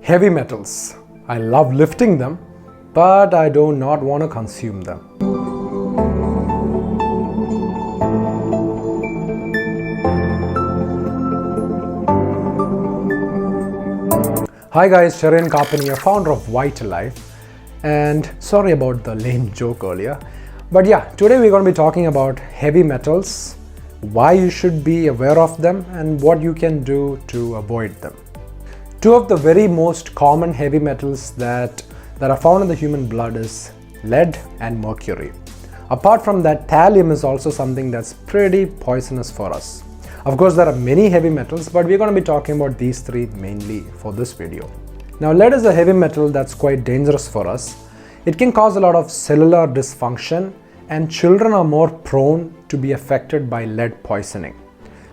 Heavy metals. I love lifting them, but I do not want to consume them. Hi guys, Cherian Kappen here, founder of Ytalife, and sorry about the lame joke earlier. But yeah, today we're going to be talking about heavy metals, why you should be aware of them, and what you can do to avoid them. Two of the very most common heavy metals that are found in the human blood is lead and mercury. Apart from that, thallium is also something that's pretty poisonous for us. Of course, there are many heavy metals, but we're going to be talking about these three mainly for this video. Now, lead is a heavy metal that's quite dangerous for us. It can cause a lot of cellular dysfunction, and children are more prone to be affected by lead poisoning.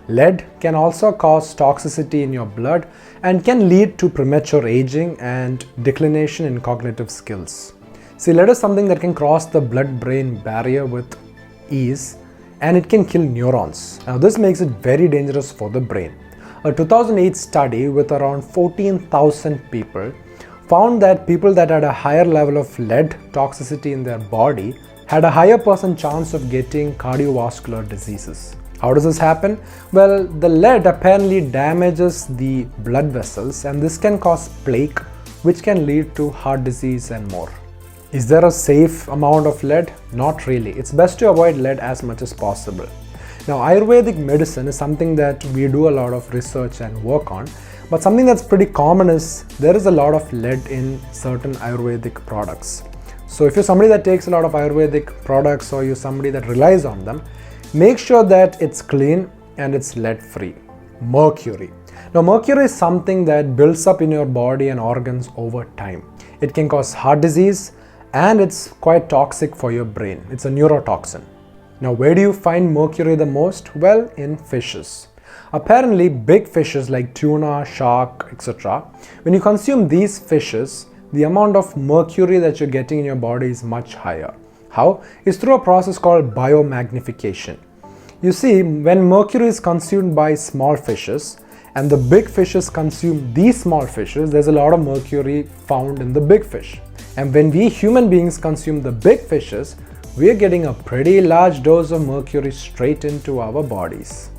Lead can also cause toxicity in your blood and can lead to premature aging and declination in cognitive skills. See, lead is something that can cross the blood-brain barrier with ease, and it can kill neurons. Now, this makes it very dangerous for the brain. A 2008 study with around 14,000 people found that people that had a higher level of lead toxicity in their body had a higher % chance of getting cardiovascular diseases. How does this happen? Well, the lead apparently damages the blood vessels, and this can cause plaque, which can lead to heart disease and more. Is there a safe amount of lead? Not really. It's best to avoid lead as much as possible. Now, Ayurvedic medicine is something that we do a lot of research and work on, but something that's pretty common is there is a lot of lead in certain Ayurvedic products. So if you're somebody that takes a lot of Ayurvedic products or you're somebody that relies on them, make sure that it's clean and it's lead free. Mercury. Now, mercury is something that builds up in your body and organs over time. It can cause heart disease, and it's quite toxic for your brain. It's a neurotoxin. Now, where do you find mercury the most? Well, in fishes. Apparently, big fishes like tuna, shark, etc. When you consume these fishes, the amount of mercury that you're getting in your body is much higher. How? It's through a process called biomagnification. You see, when mercury is consumed by small fishes and the big fishes consume these small fishes, there's a lot of mercury found in the big fish. And when we human beings consume the big fishes, we're getting a pretty large dose of mercury straight into our bodies.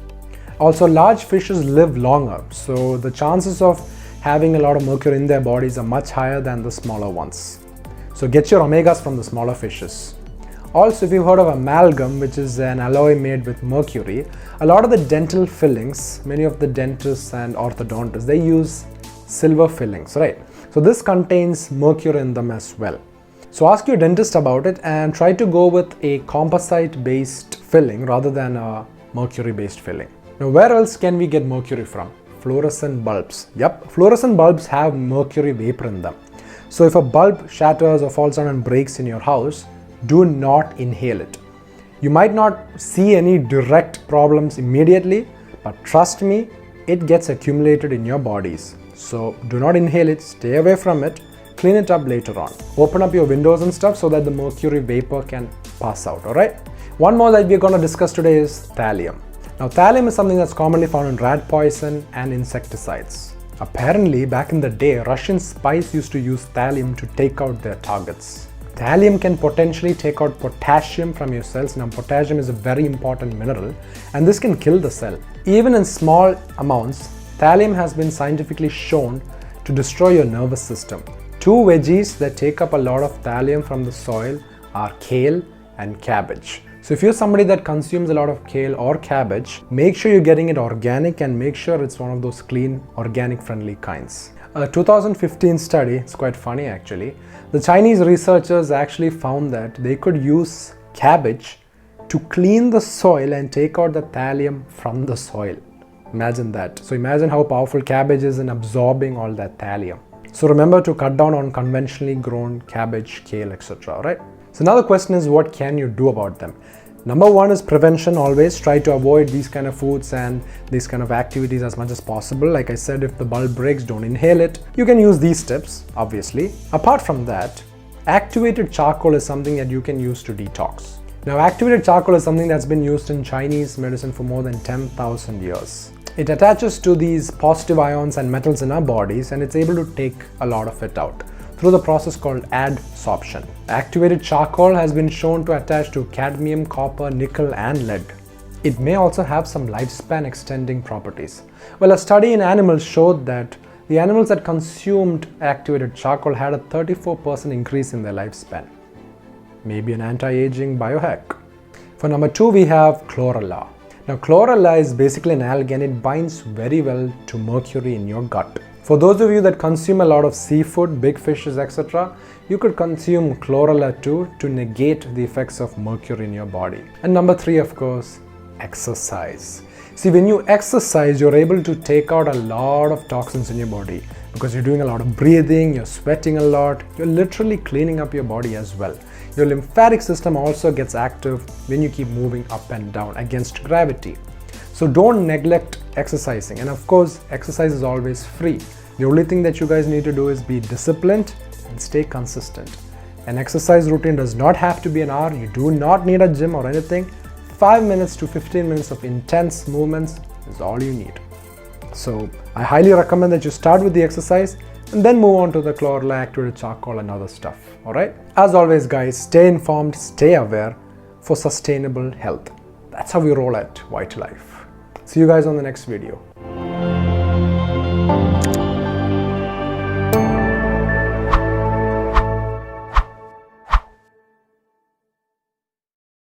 Also, large fishes live longer, so the chances of having a lot of mercury in their bodies are much higher than the smaller ones. So get your omegas from the smaller fishes. Also, if you've heard of amalgam, which is an alloy made with mercury, a lot of the dental fillings, many of the dentists and orthodontists, they use silver fillings, right? So this contains mercury in them as well. So ask your dentist about it and try to go with a composite based filling rather than a mercury based filling. Now, where else can we get mercury from? Fluorescent bulbs. Yep, fluorescent bulbs have mercury vapor in them. So if a bulb shatters or falls down and breaks in your house, do not inhale it. You might not see any direct problems immediately, but trust me, it gets accumulated in your bodies. So do not inhale it, stay away from it, clean it up later on. Open up your windows and stuff so that the mercury vapor can pass out, alright? One more that we're going to discuss today is thallium. Now, thallium is something that's commonly found in rat poison and insecticides. Apparently, back in the day, Russian spies used to use thallium to take out their targets. Thallium can potentially take out potassium from your cells. Now, potassium is a very important mineral, and this can kill the cell. Even in small amounts, thallium has been scientifically shown to destroy your nervous system. Two veggies that take up a lot of thallium from the soil are kale and cabbage. So if you're somebody that consumes a lot of kale or cabbage, make sure you're getting it organic and make sure it's one of those clean, organic friendly kinds. A 2015 study, it's quite funny actually, the Chinese researchers actually found that they could use cabbage to clean the soil and take out the thallium from the soil. Imagine that. So imagine how powerful cabbage is in absorbing all that thallium. So remember to cut down on conventionally grown cabbage, kale, etc. Right? So now the question is, what can you do about them? Number one is prevention. Always try to avoid these kind of foods and these kind of activities as much as possible. Like I said, if the bulb breaks, don't inhale it. You can use these tips, obviously. Apart from that, activated charcoal is something that you can use to detox. Now, activated charcoal is something that's been used in Chinese medicine for more than 10,000 years. It attaches to these positive ions and metals in our bodies, and it's able to take a lot of it out through the process called adsorption. Activated charcoal has been shown to attach to cadmium, copper, nickel and lead. It may also have some lifespan extending properties. Well, a study in animals showed that the animals that consumed activated charcoal had a 34% increase in their lifespan. Maybe an anti-aging biohack. For number 2, we have chlorella. Now, chlorella is basically an algae and it binds very well to mercury in your gut. For those of you that consume a lot of seafood, big fishes, etc., you could consume chlorella too to negate the effects of mercury in your body. And number 3, of course, exercise. See, when you exercise, you're able to take out a lot of toxins in your body because you're doing a lot of breathing, you're sweating a lot, you're literally cleaning up your body as well. Your lymphatic system also gets active when you keep moving up and down against gravity. So don't neglect exercising, and of course exercise is always free. The only thing that you guys need to do is be disciplined and stay consistent. An exercise routine does not have to be an hour. You do not need a gym or anything. 5 minutes to 15 minutes of intense movements is all you need. So I highly recommend that you start with the exercise and then move on to the chlorella, activated charcoal and other stuff. Alright? As always guys, stay informed, stay aware for sustainable health. That's how we roll at Ytalife. See you guys on the next video.